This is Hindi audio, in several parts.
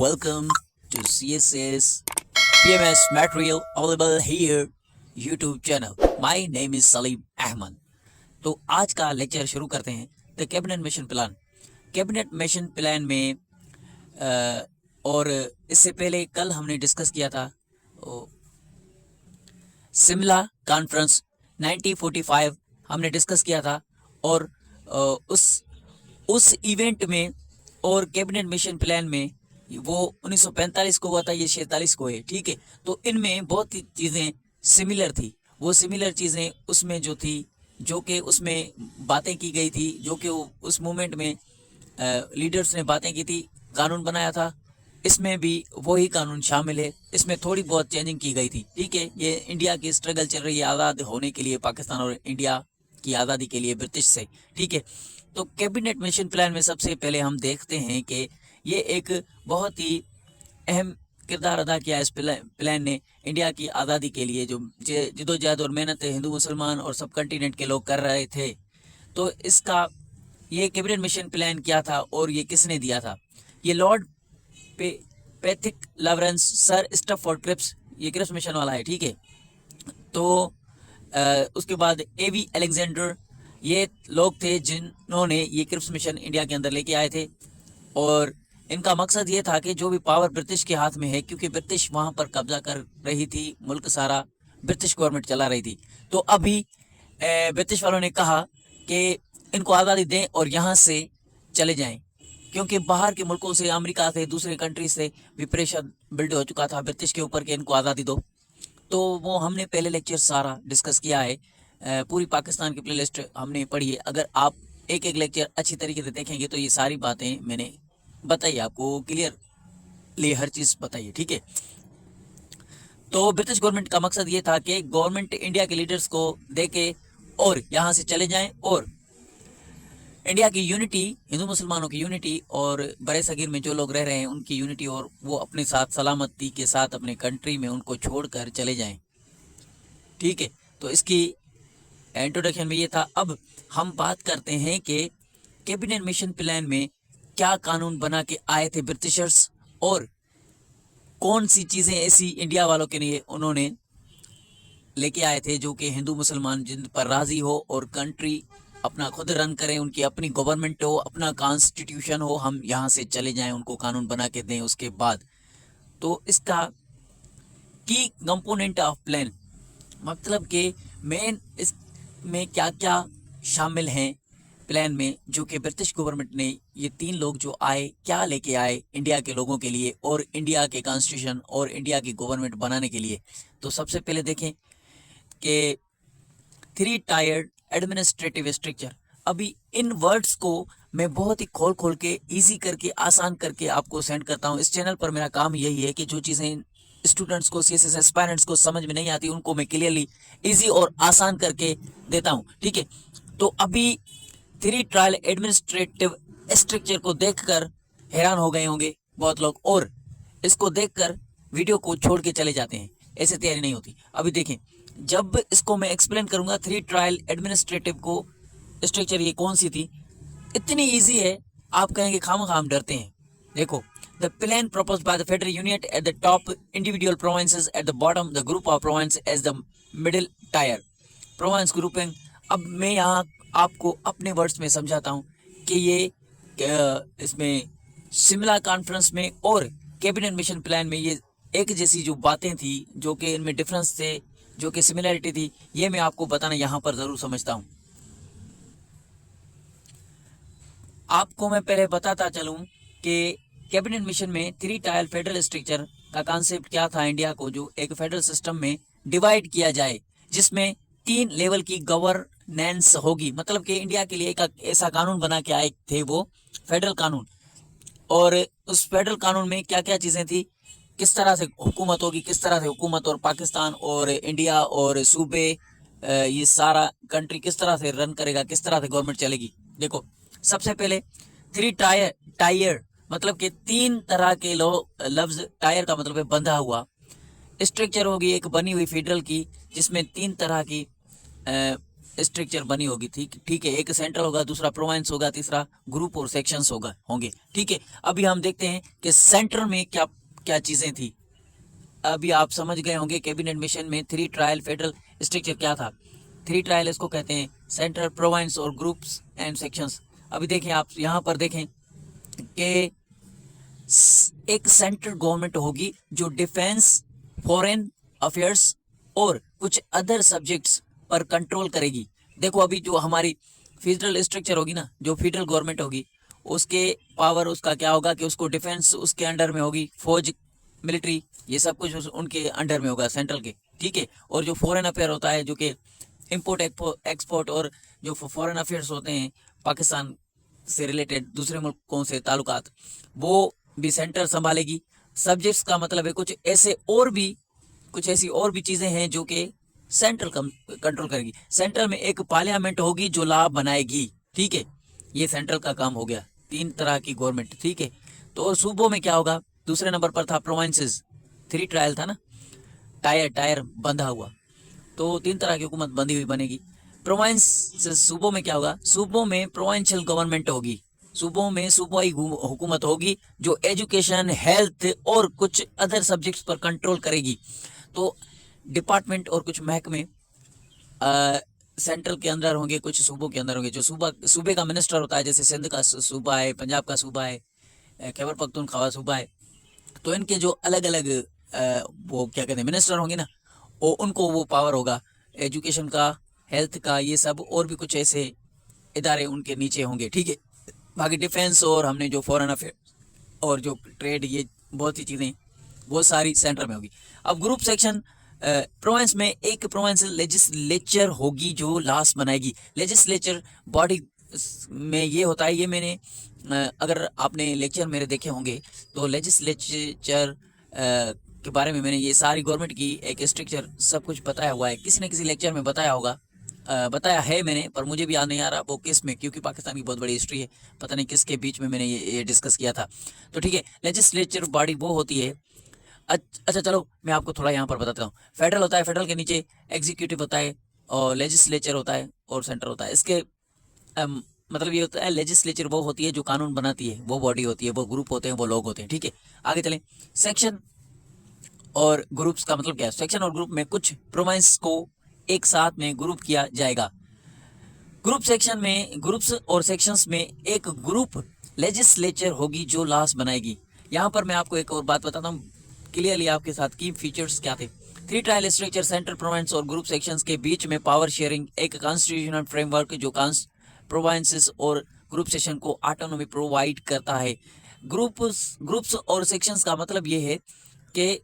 Welcome to CSS PMS material available here YouTube channel. My name is Salim Ahmed. तो आज का लेक्चर शुरू करते हैं। The cabinet mission plan. Cabinet mission plan में और इससे पहले कल हमने डिस्कस किया था शिमला कॉन्फ्रेंस 1945 हमने डिस्कस किया था और उस इवेंट में और कैबिनेट मिशन प्लान में वो 1945 को हुआ था, ये 46 को है। ठीक है, तो इनमें बहुत ही चीज़ें सिमिलर थी। वो सिमिलर चीज़ें उसमें जो थी, जो कि उसमें बातें की गई थी, जो कि उस मूवमेंट में लीडर्स ने बातें की थी, कानून बनाया था, इसमें भी वही कानून शामिल है। इसमें थोड़ी बहुत चेंजिंग की गई थी। ठीक है, ये इंडिया की स्ट्रगल चल रही है आज़ाद होने के लिए, पाकिस्तान और इंडिया की आज़ादी के लिए ब्रिटिश से। ठीक है, तो कैबिनेट मिशन प्लान में सबसे पहले हम देखते हैं कि ये एक बहुत ही अहम किरदार अदा किया इस प्लान ने इंडिया की आज़ादी के लिए। जो जद्दोजहद और मेहनत हिंदू मुसलमान और सब कंटिनेंट के लोग कर रहे थे, तो इसका ये कैबिनेट मिशन प्लान क्या था और ये किसने दिया था? ये Lord Pethick Lawrence, Sir Stafford Cripps, ये क्रिप्स मिशन वाला है। ठीक है, तो उसके बाद एवी अलेक्जेंडर, ये लोग थे जिन्होंने ये क्रिप्स मिशन इंडिया के अंदर लेके आए थे। और इनका मकसद ये था कि जो भी पावर ब्रिटिश के हाथ में है, क्योंकि ब्रिटिश वहाँ पर कब्जा कर रही थी, मुल्क सारा ब्रिटिश गवर्नमेंट चला रही थी, तो अभी ब्रिटिश वालों ने कहा कि इनको आज़ादी दें और यहाँ से चले जाएं, क्योंकि बाहर के मुल्कों से, अमेरिका से, दूसरे कंट्री से भी प्रेशर बिल्ड हो चुका था ब्रिटिश के ऊपर कि इनको आज़ादी दो। तो वो हमने पहले लेक्चर सारा डिस्कस किया है, पूरी पाकिस्तान की प्लेलिस्ट हमने पढ़ी है। अगर आप एक एक लेक्चर अच्छी तरीके से देखेंगे तो ये सारी बातें मैंने बताइए, आपको क्लियरली हर चीज़ बताइए। ठीक है, तो ब्रिटिश गवर्नमेंट का मकसद ये था कि गवर्नमेंट इंडिया के लीडर्स को दे के और यहाँ से चले जाएं और इंडिया की यूनिटी, हिंदू मुसलमानों की यूनिटी और बड़े सगीर में जो लोग रह रहे हैं उनकी यूनिटी, और वो अपने साथ सलामती के साथ अपने कंट्री में उनको छोड़कर चले जाएं। ठीक है, तो इसकी इंट्रोडक्शन में ये था। अब हम बात करते हैं कि कैबिनेट मिशन प्लान में क्या कानून बना के आए थे ब्रिटिशर्स और कौन सी चीज़ें ऐसी इंडिया वालों के लिए उन्होंने लेके आए थे जो कि हिंदू मुसलमान जिन पर राज़ी हो और कंट्री अपना खुद रन करें, उनकी अपनी गवर्नमेंट हो, अपना कॉन्स्टिट्यूशन हो, हम यहाँ से चले जाएं, उनको कानून बना के दें। उसके बाद तो इसका की कंपोनेंट ऑफ प्लान, मतलब कि मेन इसमें क्या क्या शामिल हैं प्लान में, जो कि ब्रिटिश गवर्नमेंट ने, ये तीन लोग जो आए, क्या लेके आए इंडिया के लोगों के लिए और इंडिया के कॉन्स्टिट्यूशन और इंडिया की गवर्नमेंट बनाने के लिए। तो सबसे पहले देखें कि 3 टायर्ड एडमिनिस्ट्रेटिव स्ट्रक्चर। अभी इन वर्ड्स को मैं बहुत ही खोल के इजी करके, आसान करके आपको सेंड करता हूँ। इस चैनल पर मेरा काम यही है कि जो चीज़ें स्टूडेंट्स को, सीएसएस एस्पायरेंट्स को समझ में नहीं आती, उनको मैं क्लियरली इजी और आसान करके देता हूँ। ठीक है, तो अभी 3 ट्रायल एडमिनिस्ट्रेटिव स्ट्रक्चर को देखकर हैरान हो गए होंगे बहुत लोग, और इसको देखकर वीडियो को छोड़ के चले जाते हैं। ऐसे तैयारी नहीं होती। अभी देखें, जब इसको मैं एक्सप्लेन करूंगा 3 ट्रायल एडमिनिस्ट्रेटिव को स्ट्रक्चर ये कौन सी थी, इतनी इजी है, आप कहेंगे खाम डरते हैं। देखो, the plan proposed by the federal unit at the top, individual provinces at the bottom, the group of provinces as the middle tier, province grouping। अब मैं यहाँ आपको अपने वर्ड्स में समझाता हूँ कि ये इसमें शिमला कॉन्फ्रेंस में और कैबिनेट मिशन प्लान में ये एक जैसी जो बातें थी, जो कि इनमें डिफरेंस थे, जो कि सिमिलरिटी थी, ये मैं आपको बताना यहाँ पर ज़रूर समझता हूँ। आपको मैं पहले बताता चलूँ कि कैबिनेट मिशन में 3 टायर फेडरल स्ट्रक्चर का कॉन्सेप्ट क्या था। इंडिया को जो एक फेडरल सिस्टम में डिवाइड किया जाए, जिसमें 3 लेवल की गवर्नेंस होगी, मतलब कि इंडिया के लिए एक ऐसा कानून बना के आए थे, वो फेडरल कानून। और उस फेडरल कानून में क्या क्या चीज़ें थी, किस तरह से हुकूमत होगी, किस तरह से हुकूमत और पाकिस्तान और इंडिया और सूबे, ये सारा कंट्री किस तरह से रन करेगा, किस तरह से गवर्नमेंट चलेगी। देखो, सबसे पहले 3 टायर मतलब कि 3 तरह के लफ्ज, टायर का मतलब है बंधा हुआ, स्ट्रक्चर होगी एक बनी हुई फेडरल की, जिसमें 3 तरह की स्ट्रक्चर बनी होगी। ठीक है, एक सेंट्रल होगा, दूसरा प्रोविंस होगा, तीसरा ग्रुप और सेक्शंस होंगे। ठीक है, अभी हम देखते हैं कि सेंटर में क्या क्या चीजें थी। अभी आप समझ गए होंगे कैबिनेट मिशन में 3 ट्रायल फेडरल स्ट्रक्चर क्या था। 3 ट्रायल इसको कहते हैं, सेंटर, प्रोविंस और ग्रुप्स एंड सेक्शंस। अभी देखें, आप यहाँ पर देखें कि एक सेंट्रल गवर्नमेंट होगी जो डिफेंस, फॉरेन अफेयर्स और कुछ अदर सब्जेक्ट्स पर कंट्रोल करेगी। देखो, अभी जो हमारी फेडरल स्ट्रक्चर होगी ना, जो फेडरल गवर्नमेंट होगी, उसके पावर उसका क्या होगा कि उसको डिफेंस उसके अंडर में होगी, फौज, मिलिट्री, ये सब कुछ उनके अंडर में होगा, सेंट्रल के। ठीक है, और जो फॉरेन अफेयर होता है, जो कि इंपोर्ट एक्सपोर्ट और जो फॉरेन अफेयर्स होते हैं पाकिस्तान से रिलेटेड, दूसरे मुल्कों से ताल्लुकात, वो भी सेंटर संभालेगी। सब्जेक्ट्स का मतलब है कुछ ऐसी और भी चीजें हैं जो कि सेंट्रल कंट्रोल करेगी। सेंट्रल में एक पार्लियामेंट होगी जो लॉ बनाएगी। ठीक है, ये सेंट्रल का काम हो गया। 3 तरह की गवर्नमेंट। ठीक है, तो सूबों में क्या होगा? दूसरे नंबर पर था प्रोविंसेस। 3 ट्रायल था ना, टायर बंधा हुआ, तो 3 तरह की हुकूमत बंधी हुई बनेगी। प्रोविंस सूबों में क्या होगा? सूबों में प्रोविंशियल गवर्नमेंट होगी। सूबों में सूबाई हुकूमत होगी जो एजुकेशन, हेल्थ और कुछ अदर सब्जेक्ट्स पर कंट्रोल करेगी। तो डिपार्टमेंट और कुछ महकमे सेंट्रल के अंदर होंगे, कुछ सूबों के अंदर होंगे। जो सूबे का मिनिस्टर होता है, जैसे सिंध का सूबा है, पंजाब का सूबा है, खैबर पख्तूनख्वा सूबा है, तो इनके जो अलग अलग वो क्या कहते हैं मिनिस्टर होंगे ना, उनको वो पावर होगा एजुकेशन का, हेल्थ का, ये सब और भी कुछ ऐसे इदारे उनके नीचे होंगे। ठीक है, बाकी डिफेंस और हमने जो फॉरेन अफेयर और जो ट्रेड, ये बहुत सी चीज़ें वो सारी सेंटर में होगी। अब ग्रुप सेक्शन, प्रोविंस में एक प्रोविंस लेजिस्लेचर होगी जो लॉस बनाएगी। लेजिस्लेचर बॉडी में ये होता है, ये मैंने अगर आपने लेक्चर मेरे देखे होंगे तो लेजिस्लेचर के बारे में मैंने ये सारी गवर्नमेंट की एक स्ट्रक्चर सब कुछ बताया हुआ है, किसी न किसी लेक्चर में बताया होगा, बताया है मैंने, पर मुझे भी याद नहीं आ रहा वो किस में, क्योंकि पाकिस्तान की बहुत बड़ी हिस्ट्री है, पता नहीं किसके बीच में मैंने ये डिस्कस किया था। तो ठीक है, लेजिस्लेचर बॉडी वो होती है। अच्छा चलो, मैं आपको थोड़ा यहाँ पर बताता हूँ। फेडरल होता है, फेडरल के नीचे एग्जीक्यूटिव होता है, और लेजिस्लेचर होता है, और सेंटर होता है। इसके मतलब ये होता है, लेजिस्लेचर वो होती है जो कानून बनाती है, वो बॉडी होती है, वो ग्रुप होते हैं, वो लोग होते हैं। ठीक है, आगे चलें। सेक्शन और ग्रुप्स का मतलब क्या है? सेक्शन और ग्रुप में कुछ प्रोविंस को एक साथ में ग्रुप किया जाएगा। ग्रुप सेक्शन में, ग्रुप्स और सेक्शंस में एक ग्रुप लेजिस्लेचर होगी जो लॉस बनाएगी। यहाँ पर मैं आपको एक और बात बताता हूँ क्लियरली आपके साथ, की फीचर्स क्या थे। 3 ट्रायल स्ट्रक्चर, सेंटर, प्रोविंस और ग्रुप सेक्शंस के बीच में पावर शेयरिंग, एक कॉन्स्टिट्यूशनल फ्रेमवर्क जो प्रोविंसेस और ग्रुप सेक्शन को ऑटोनॉमी प्रोवाइड करता है। ग्रुप्स और सेक्शंस का मतलब ये है कि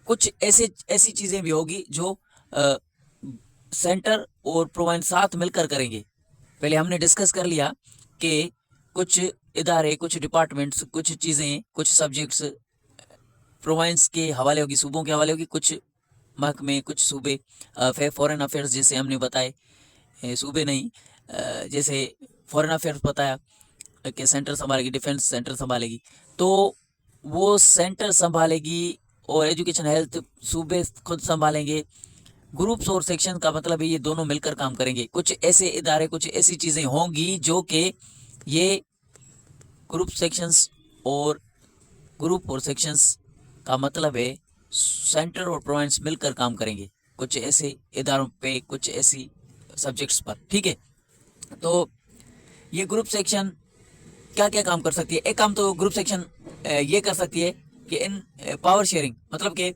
कुछ ऐसी चीजें भी होगी जो सेंटर और प्रोविंस साथ मिलकर करेंगे। पहले हमने डिस्कस कर लिया कि कुछ इदारे, कुछ डिपार्टमेंट्स, कुछ चीजें, कुछ सब्जेक्ट्स प्रोविंस के हवाले होगी, सूबों के हवाले होगी, कुछ महकमे, कुछ सूबे, फॉरेन अफेयर्स जैसे हमने बताए, सूबे नहीं, जैसे फॉरेन अफेयर्स बताया कि सेंटर संभालेगी, डिफेंस सेंटर संभालेगी, तो वो सेंटर संभालेगी, और एजुकेशन, हेल्थ सूबे खुद संभालेंगे। ग्रुप्स और सेक्शन का मतलब है ये दोनों मिलकर काम करेंगे। कुछ ऐसे इदारे, कुछ ऐसी चीजें होंगी जो कि ये ग्रुप सेक्शंस और ग्रुप और सेक्शंस का मतलब है सेंटर और प्रोविंस मिलकर काम करेंगे कुछ ऐसे इदारों पे, कुछ ऐसी सब्जेक्ट्स पर। ठीक है, तो ये ग्रुप सेक्शन क्या क्या काम कर सकती है? एक काम तो ग्रुप सेक्शन ये कर सकती है कि इन पावर शेयरिंग, मतलब कि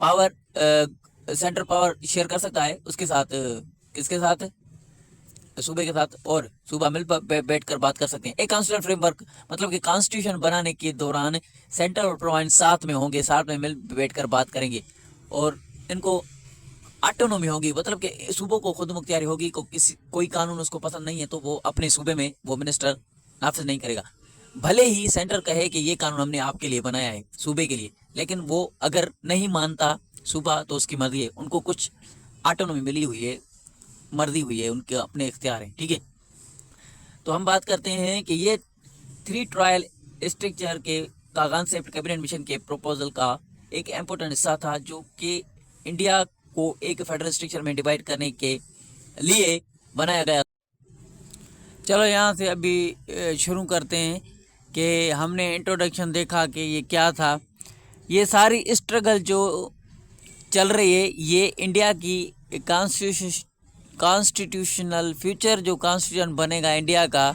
पावर, सेंटर पावर शेयर कर सकता है उसके साथ, किसके साथ? सूबे के साथ, और सूबा मिल बैठकर बात कर सकते हैं। एक कॉन्स्टिट्यूशन फ्रेमवर्क, मतलब कि कॉन्स्टिट्यूशन बनाने के दौरान सेंटर और प्रोविंस साथ में होंगे, साथ में मिल बैठकर बात करेंगे, और इनको ऑटोनॉमी होगी, मतलब कि सूबों को खुद मुख्तियारी होगी। कोई कानून उसको पसंद नहीं है तो वो अपने सूबे में वो मिनिस्टर नाफिज नहीं करेगा, भले ही सेंटर कहे कि ये कानून हमने आपके लिए बनाया है, सूबे के लिए, लेकिन वो अगर नहीं मानता सूबा तो उसकी मर्जी है, उनको कुछ ऑटोनॉमी मिली हुई है, मर्जी हुई है, उनके अपने इख्तियार हैं। ठीक है, तो हम बात करते हैं कि ये 3 ट्रायल स्ट्रक्चर के का कॉन्सेप्ट कैबिनेट मिशन के प्रपोजल का एक इम्पोर्टेंट हिस्सा था, जो कि इंडिया को एक फेडरल स्ट्रक्चर में डिवाइड करने के लिए बनाया गया। चलो यहाँ से अभी शुरू करते हैं कि हमने इंट्रोडक्शन देखा कि ये क्या था। ये सारी स्ट्रगल जो चल रही है ये इंडिया की कॉन्स्टिट्यूशनल फ्यूचर, जो कॉन्स्टिट्यूशन बनेगा इंडिया का,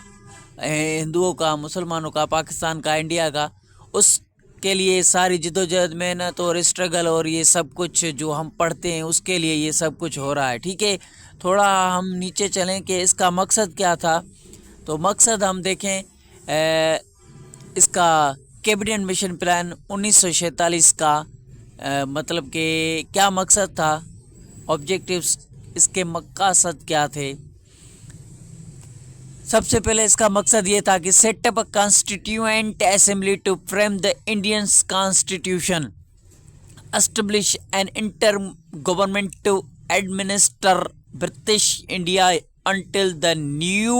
हिंदुओं का, मुसलमानों का, पाकिस्तान का, इंडिया का, उसके लिए सारी जिद्दोजहद, मेहनत और स्ट्रगल और ये सब कुछ जो हम पढ़ते हैं उसके लिए ये सब कुछ हो रहा है। ठीक है, थोड़ा हम नीचे चलें कि इसका मकसद क्या था। तो मकसद हम देखें इसका कैबिनेट मिशन प्लान 1947 का मतलब कि क्या मकसद था, ऑब्जेक्टिव्स, इसके मकसद क्या थे। सबसे पहले इसका मकसद ये था कि set up a constituent assembly to frame the Indian constitution, establish an inter government to administer British India until the new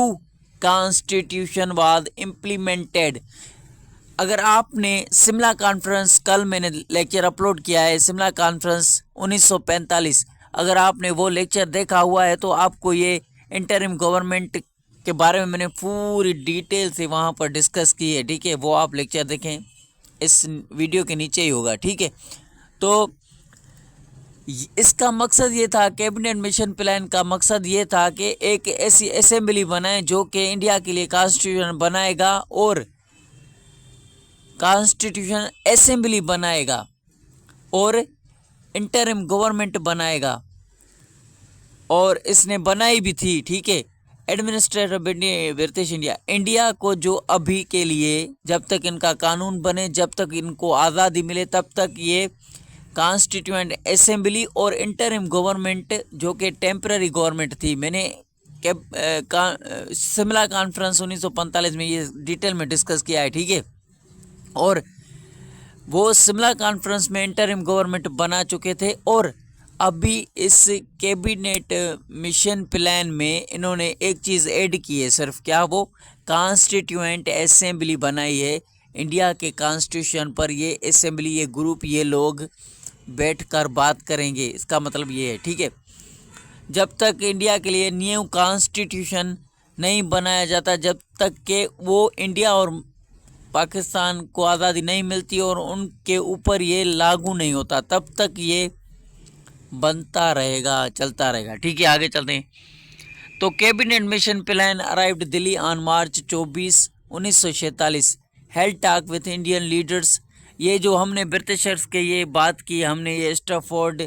constitution was implemented। अगर आपने शिमला कॉन्फ्रेंस, कल मैंने लेक्चर अपलोड किया है शिमला कॉन्फ्रेंस 1945, अगर आपने वो लेक्चर देखा हुआ है तो आपको ये इंटरिम गवर्नमेंट के बारे में मैंने पूरी डिटेल से वहाँ पर डिस्कस की है। ठीक है, वो आप लेक्चर देखें, इस वीडियो के नीचे ही होगा। ठीक है, तो इसका मकसद ये था, कैबिनेट मिशन प्लान का मकसद ये था कि एक ऐसी असेंबली बनाए जो कि इंडिया के लिए कॉन्स्टिट्यूशन बनाएगा और कॉन्स्टिट्यूशन असेंबली बनाएगा और इंटरिम गवर्नमेंट बनाएगा, और इसने बनाई भी थी। ठीक है, एडमिनिस्ट्रेटर ब्रिटिश इंडिया को जो अभी के लिए, जब तक इनका कानून बने, जब तक इनको आज़ादी मिले, तब तक ये कॉन्स्टिट्यूएंट असेंबली और इंटरिम गवर्नमेंट जो कि टेम्पररी गवर्नमेंट थी, मैंने शिमला कॉन्फ्रेंस 1945 में ये डिटेल में डिस्कस किया है। ठीक है, और वो शिमला कॉन्फ्रेंस में इंटरिम गवर्नमेंट बना चुके थे, और अभी इस कैबिनेट मिशन प्लान में इन्होंने एक चीज़ ऐड की है सिर्फ, क्या, वो कॉन्स्टिट्यूएंट असेंबली बनाई है। इंडिया के कॉन्स्टिट्यूशन पर ये असेंबली, ये ग्रुप, ये लोग बैठकर बात करेंगे, इसका मतलब ये है। ठीक है, जब तक इंडिया के लिए न्यू कॉन्स्टिट्यूशन नहीं बनाया जाता, जब तक के वो इंडिया और पाकिस्तान को आज़ादी नहीं मिलती और उनके ऊपर ये लागू नहीं होता, तब तक ये बनता रहेगा, चलता रहेगा। ठीक है, आगे चलते हैं। तो cabinet mission plan arrived Delhi on March 24, 1946, held talk with Indian leaders. ये जो हमने ब्रिटिशर्स के ये बात की, हमने ये Stafford,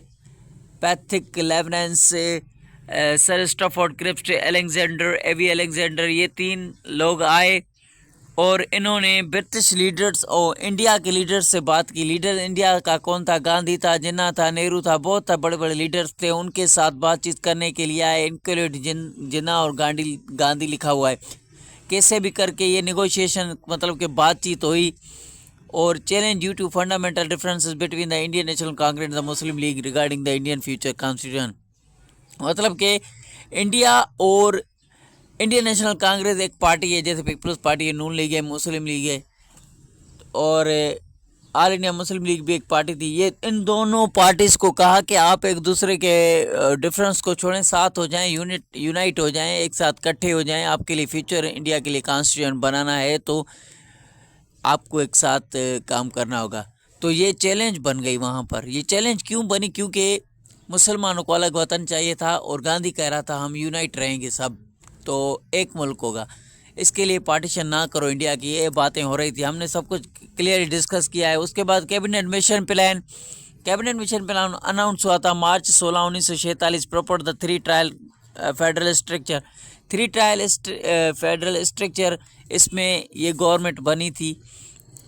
Pethick, Lawrence, sir Stafford Cripps, Alexander, AV Alexander, ये 3 लोग आए और इन्होंने ब्रिटिश लीडर्स और इंडिया के लीडर्स से बात की। लीडर इंडिया का कौन था? गांधी था, जिन्ना था, नेहरू था, बहुत था, बड़े बड़े लीडर्स थे, उनके साथ बातचीत करने के लिए आए। इंक्लूड जिन्ना और गांधी लिखा हुआ है। कैसे भी करके ये नेगोशिएशन, मतलब कि बातचीत हुई, और challenge due to fundamental differences between the Indian National Congress and the Muslim League regarding the Indian future constitution. मतलब कि इंडिया और इंडियन नेशनल कांग्रेस एक पार्टी है, जैसे पीपल्स पार्टी है, नून लीग है, मुस्लिम लीग है, और ऑल इंडिया मुस्लिम लीग भी एक पार्टी थी। ये इन दोनों पार्टीज को कहा कि आप एक दूसरे के डिफरेंस को छोड़ें, साथ हो जाएं, यूनाइट हो जाएं, एक साथ इकट्ठे हो जाएं। आपके लिए फ्यूचर इंडिया के लिए कॉन्स्टिट्यूशन बनाना है तो आपको एक साथ काम करना होगा। तो ये चैलेंज बन गई वहाँ पर। ये चैलेंज क्यों बनी? क्योंकि मुसलमानों को अलग वतन चाहिए था और गांधी कह रहा था हम यूनाइट रहेंगे सब, तो एक मुल्क होगा, इसके लिए पार्टीशन ना करो इंडिया की, ये बातें हो रही थी। हमने सब कुछ क्लियरली डिस्कस किया है। उसके बाद कैबिनेट मिशन प्लान अनाउंस हुआ था मार्च 16, 1946, proper the 3 trial federal structure. 3 trial federal structure, इसमें ये गवर्नमेंट बनी थी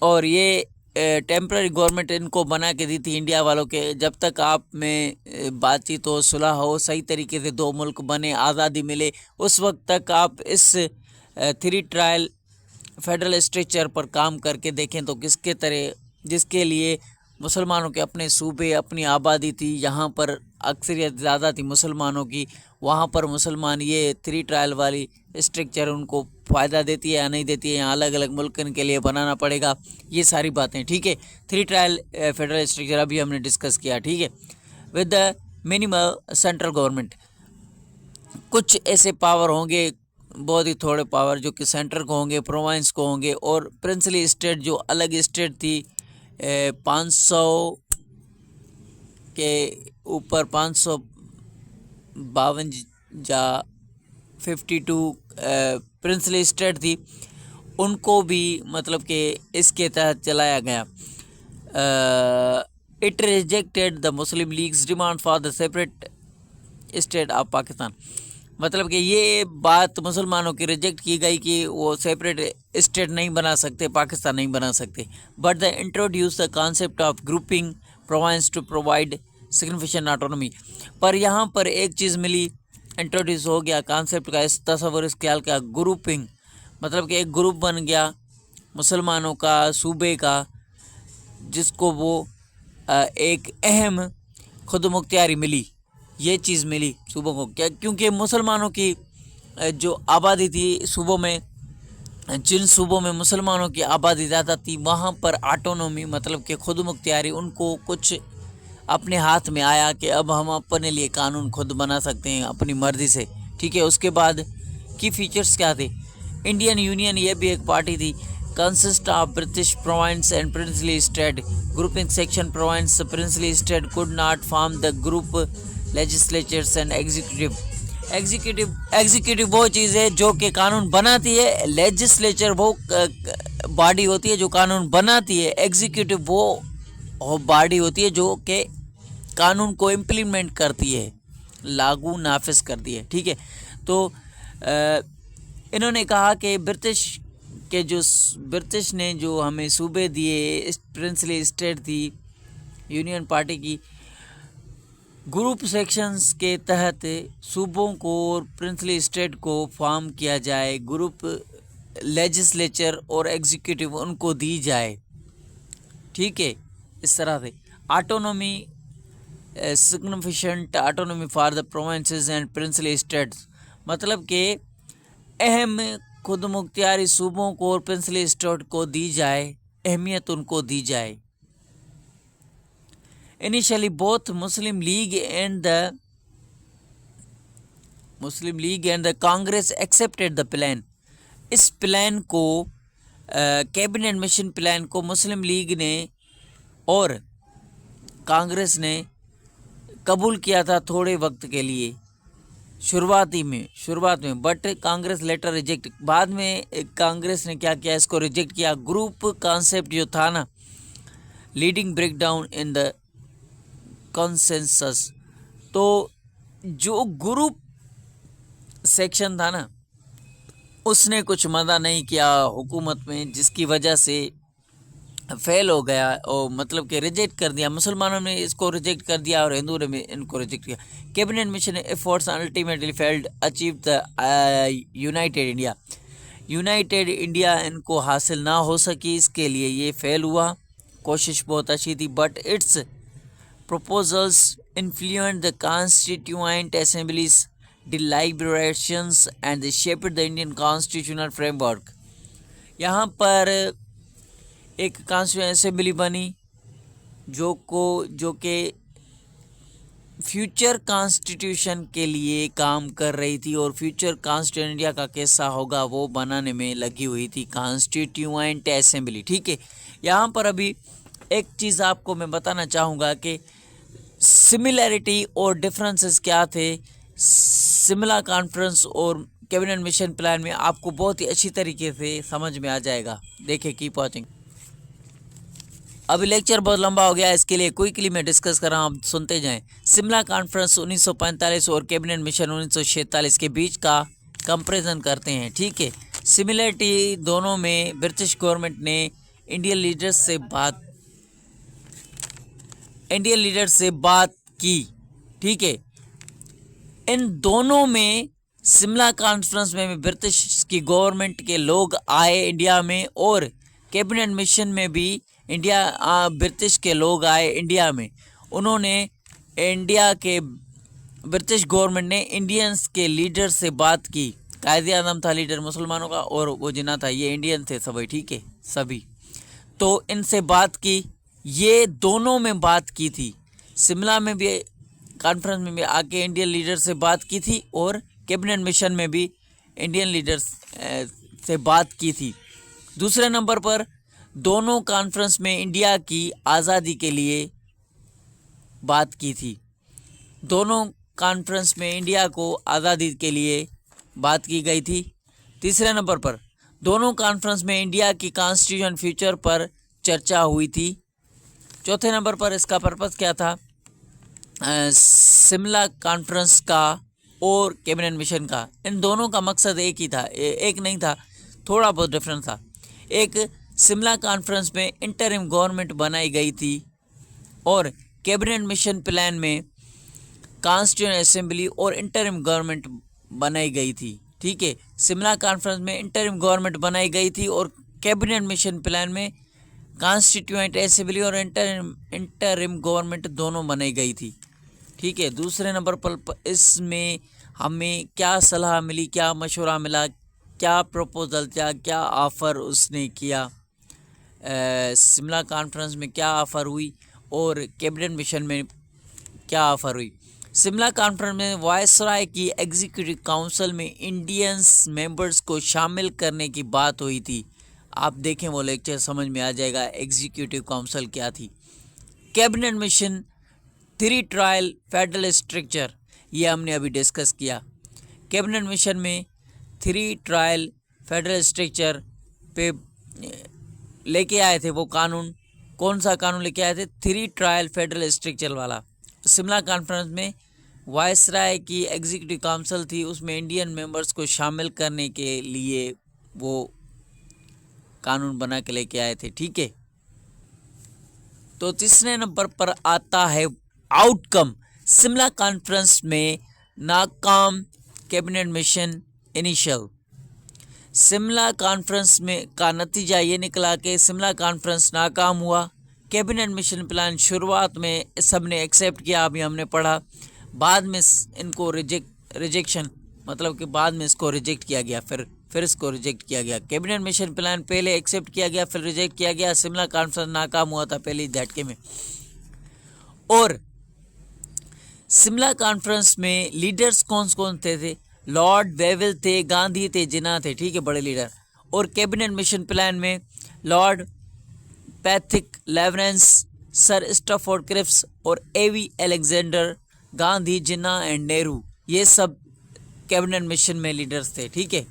और ये टेम्पररी गवर्नमेंट इनको बना के दी थी इंडिया वालों के। जब तक आप में बातचीत हो, सुलह हो, सही तरीके से 2 मुल्क बने, आज़ादी मिले, उस वक्त तक आप इस 3 ट्रायल फेडरल स्ट्रक्चर पर काम करके देखें तो किसके तरह, जिसके लिए मुसलमानों के अपने सूबे, अपनी आबादी थी, यहाँ पर अक्सरियत ज़्यादा थी मुसलमानों की, वहाँ पर मुसलमान, ये 3 ट्रायल वाली स्ट्रक्चर उनको फ़ायदा देती है या नहीं देती है, यहाँ अलग अलग मुल्क के लिए बनाना पड़ेगा, ये सारी बातें। ठीक है, 3 ट्रायल फेडरल स्ट्रक्चर अभी हमने डिस्कस किया। ठीक है, with the minimal central government. कुछ ऐसे पावर होंगे, बहुत ही थोड़े पावर, जो कि सेंटर को होंगे, प्रोविंस को होंगे, और प्रिंसली स्टेट जो अलग स्टेट थी 500 के ऊपर 552 या 52 प्रिंसली स्टेट थी, उनको भी मतलब कि इसके तहत चलाया गया। It rejected the Muslim leagues demand for the separate state of Pakistan. मतलब कि ये बात मुसलमानों की रिजेक्ट की गई कि वो सेपरेट स्टेट नहीं बना सकते, पाकिस्तान नहीं बना सकते। But the introduce the concept of grouping province to provide significant autonomy. पर यहाँ पर एक चीज़ मिली, इंट्रोड्यूस हो गया कॉन्सेप्ट का, इस तस्वर, इस ख्याल का, ग्रुपिंग, मतलब कि एक ग्रुप बन गया मुसलमानों का, सूबे का, जिसको वो एक अहम खुद मुख्तियारी मिली। ये चीज़ मिली सूबों को, क्या? क्योंकि मुसलमानों की जो आबादी थी सूबों में, जिन सूबों में मुसलमानों की आबादी ज़्यादा थी, वहाँ पर ऑटोनॉमी मतलब कि खुद मुख्तियारी उनको कुछ अपने हाथ में आया कि अब हम अपने लिए कानून खुद बना सकते हैं अपनी मर्ज़ी से, ठीक है। उसके बाद की फीचर्स क्या थे? इंडियन यूनियन, ये भी एक पार्टी थी, consist of British province and princely state. Grouping section province princely state could not form the group legislatures and executive. Executive वो चीज़ है जो कि कानून बनाती है, लेजिस्लेचर वो बॉडी होती है जो कानून बनाती है, एग्जीक्यूटिव वो बॉडी होती है जो कि कानून को इम्प्लीमेंट करती है, लागू नाफिज करती है, ठीक है। तो इन्होंने कहा कि ब्रिटिश ने जो हमें सूबे दिए, प्रिंसली स्टेट थी यूनियन पार्टी की, ग्रुप सेक्शंस के तहत सूबों को और प्रिंसली स्टेट को फॉर्म किया जाए, ग्रुप लेजिस्लेचर और एग्जीक्यूटिव उनको दी जाए, ठीक है। इस तरह से autonomy, significant autonomy for the provinces and princely states, मतलब कि अहम खुद मुख्तियारी सूबों को और प्रिंसली स्टेट को दी जाए, अहमियत उनको दी जाए। Initially, both Muslim League and the Congress accepted the plan. इस प्लान को, कैबिनेट मिशन प्लान को, मुस्लिम लीग ने और कांग्रेस ने कबूल किया था थोड़े वक्त के लिए, शुरुआत में, बट कांग्रेस लेटर रिजेक्ट। बाद में कांग्रेस ने क्या किया, इसको रिजेक्ट किया। ग्रुप कॉन्सेप्ट जो था ना, leading break down in the consensus, तो जो ग्रुप सेक्शन था ना, उसने कुछ मदा नहीं किया हुकूमत में, जिसकी वजह से फेल हो गया, और मतलब कि रिजेक्ट कर दिया। मुसलमानों ने इसको रिजेक्ट कर दिया और हिंदुओं ने भी इनको रिजेक्ट किया। Cabinet mission efforts ultimately failed achieve the United India इनको हासिल ना हो सकी, इसके लिए ये फेल हुआ। कोशिश बहुत अच्छी थी, but it's proposals influenced the constituent assemblies deliberations and they shaped the Indian constitutional framework। यहाँ पर एक कॉन्स्टिट्यूएंट असेंबली बनी जो कि फ्यूचर कॉन्स्टिट्यूशन के लिए काम कर रही थी, और फ्यूचर कॉन्स्टिट्यूशन इंडिया का कैसा होगा वो बनाने में लगी हुई थी, कॉन्स्टिट्यूएंट असेंबली, ठीक है। यहाँ पर अभी एक चीज़ आपको मैं बताना चाहूँगा कि सिमिलैरिटी और डिफरेंसेस क्या थे सिमला कॉन्फ्रेंस और कैबिनेट मिशन प्लान में, आपको बहुत ही अच्छी तरीके से समझ में आ जाएगा। देखिए, कीप वॉचिंग। अभी लेक्चर बहुत लंबा हो गया, इसके लिए क्विकली मैं डिस्कस कर रहा हूँ, आप सुनते जाएं। सिमला कॉन्फ्रेंस 1945 और कैबिनेट मिशन 1946 के बीच का कंपैरिजन करते हैं, ठीक है। सिमिलरिटी दोनों में, ब्रिटिश गवर्नमेंट ने इंडियन लीडर्स से बात की, ठीक है। इन दोनों में, सिमला कॉन्फ्रेंस में ब्रिटिश की गवर्नमेंट के लोग आए इंडिया में, और कैबिनेट मिशन में भी ब्रिटिश के लोग आए इंडिया में। उन्होंने ब्रिटिश गवर्नमेंट ने इंडियंस के लीडर से बात की। कायदे आज़म था लीडर मुसलमानों का, और वो जिन्ना था, ये इंडियन थे सभी, ठीक है, सभी। तो इनसे बात की, ये दोनों में बात की थी। सिमला में भी कॉन्फ्रेंस में भी आके इंडियन लीडर से बात की थी, और कैबिनेट मिशन में भी इंडियन लीडर्स से बात की थी। दूसरे नंबर पर दोनों कॉन्फ्रेंस में इंडिया की आज़ादी के लिए बात की थी। दोनों कॉन्फ्रेंस में इंडिया को आज़ादी के लिए बात की गई थी। तीसरे नंबर पर दोनों कॉन्फ्रेंस में इंडिया की कॉन्स्टिट्यूशन फ्यूचर पर चर्चा हुई थी। चौथे नंबर पर इसका पर्पस क्या था, शिमला कॉन्फ्रेंस का और कैबिनेट मिशन का, इन दोनों का मकसद एक ही था, एक नहीं था, थोड़ा बहुत डिफरेंस था। एक शिमला कॉन्फ्रेंस में इंटरिम गवर्नमेंट बनाई गई थी और कैबिनेट मिशन प्लान में कॉन्स्टिट्यूएंट असेंबली और इंटरिम गवर्नमेंट बनाई गई थी। ठीक है, शिमला कॉन्फ्रेंस में इंटरिम गवर्नमेंट बनाई गई थी और कैबिनेट मिशन प्लान में कॉन्स्टिट्यूएंट असेंबली और इंटरिम गवर्नमेंट दोनों बनाई गई थी। ठीक है, दूसरे नंबर पर इसमें हमें क्या सलाह मिली, क्या मशवरा मिला, क्या प्रपोजल था, क्या ऑफ़र उसने किया, शिमला कॉन्फ्रेंस में क्या ऑफ़र हुई और कैबिनेट मिशन में क्या ऑफ़र हुई। शिमला कॉन्फ्रेंस में वायसराय की एग्जीक्यूटिव काउंसिल में इंडियंस मेंबर्स को शामिल करने की बात हुई थी। आप देखें वो लेक्चर, समझ में आ जाएगा एग्जीक्यूटिव काउंसिल क्या थी। Cabinet mission 3 trial federal structure, ये हमने अभी डिस्कस किया। कैबिनेट मिशन में 3 ट्रायल फेडरल स्ट्रक्चर पे लेके आए थे वो कानून। कौन सा कानून लेके आए थे? 3 ट्रायल फेडरल स्ट्रक्चर वाला। शिमला कॉन्फ्रेंस में वायसराय की एग्जीक्यूटिव काउंसिल थी, उसमें इंडियन मेंबर्स को शामिल करने के लिए वो कानून बना के लेके आए थे। ठीक है, तो तीसरे नंबर पर आता है आउटकम। शिमला कॉन्फ्रेंस में नाकाम cabinet mission initial. Shimla conference में का नतीजा ये निकला कि शिमला कॉन्फ्रेंस नाकाम हुआ। कैबिनेट मिशन प्लान शुरुआत में सब ने एक्सेप्ट किया, अभी हमने पढ़ा, बाद में इनको रिजेक्शन मतलब कि बाद में इसको रिजेक्ट किया गया, फिर इसको रिजेक्ट किया गया। कैबिनेट मिशन प्लान पहले एक्सेप्ट किया गया, फिर रिजेक्ट किया गया। शिमला कॉन्फ्रेंस नाकाम हुआ था पहले झटके में। और शिमला कॉन्फ्रेंस में लीडर्स कौन कौन थे? लॉर्ड वेविल थे, गांधी थे, जिन्ना थे। ठीक है, बड़े लीडर। और कैबिनेट मिशन प्लान में lord Pethick Lawrence, sir Stafford Cripps और AV Alexander, Gandhi, Jinnah and Nehru, ये सब कैबिनेट मिशन में लीडर्स थे। ठीक है,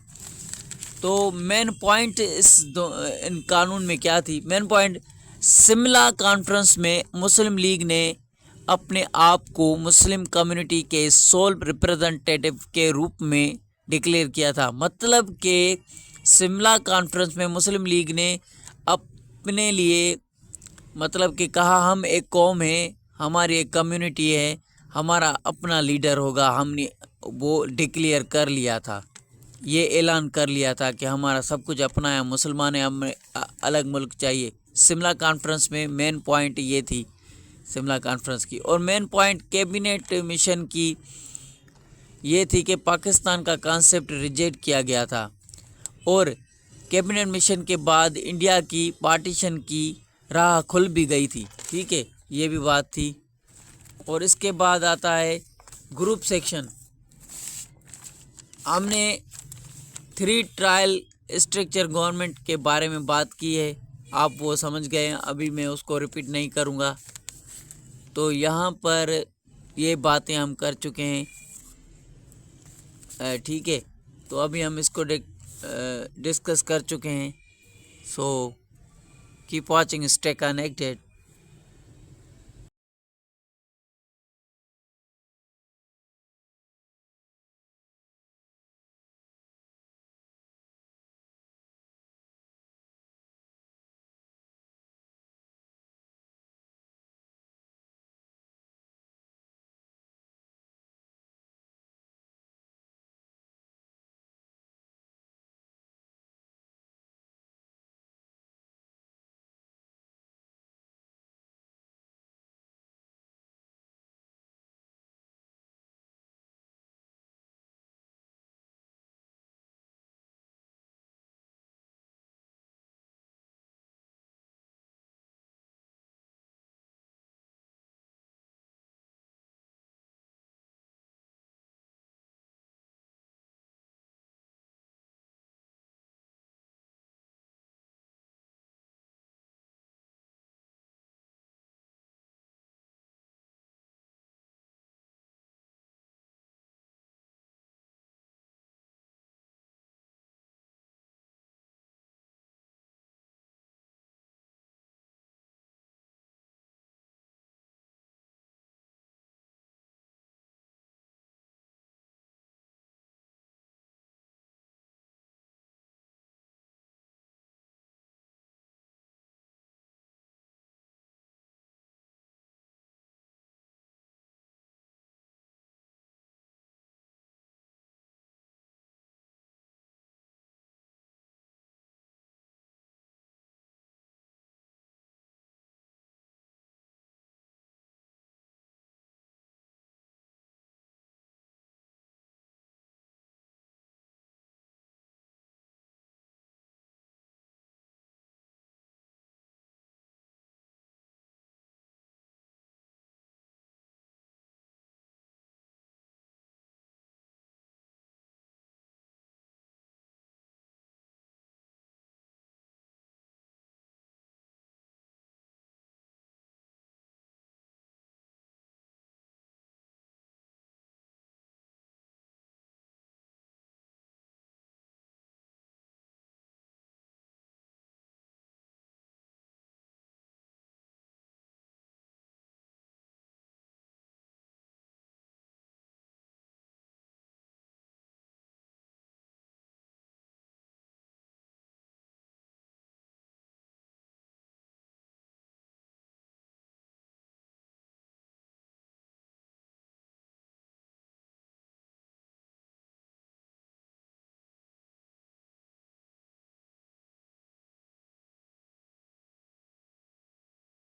तो मेन पॉइंट इन कानून में क्या थी? मेन पॉइंट, शिमला कॉन्फ्रेंस में मुस्लिम लीग ने अपने आप को मुस्लिम कम्युनिटी के सोल रिप्रेजेंटेटिव के रूप में डिक्लेयर किया था। मतलब कि शिमला कॉन्फ्रेंस में मुस्लिम लीग ने अपने लिए मतलब कि कहा, हम एक कौम है, हमारी एक कम्युनिटी है, हमारा अपना लीडर होगा। हमने वो डिक्लेयर कर लिया था, ये ऐलान कर लिया था कि हमारा सब कुछ अपना है, मुसलमान है, हमें अलग मुल्क चाहिए। शिमला कॉन्फ्रेंस में मेन पॉइंट ये थी शिमला कॉन्फ्रेंस की। और मेन पॉइंट कैबिनेट मिशन की ये थी कि पाकिस्तान का कॉन्सेप्ट रिजेक्ट किया गया था और कैबिनेट मिशन के बाद इंडिया की पार्टीशन की राह खुल भी गई थी। ठीक है, ये भी बात थी। और इसके बाद आता है ग्रुप सेक्शन। हमने 3 ट्रायल स्ट्रक्चर गवर्नमेंट के बारे में बात की है, आप वो समझ गए हैं, अभी मैं उसको रिपीट नहीं करूँगा। तो यहाँ पर ये बातें हम कर चुके हैं। ठीक है, तो अभी हम इसको डिस्कस कर चुके हैं। So keep watching, stay connected.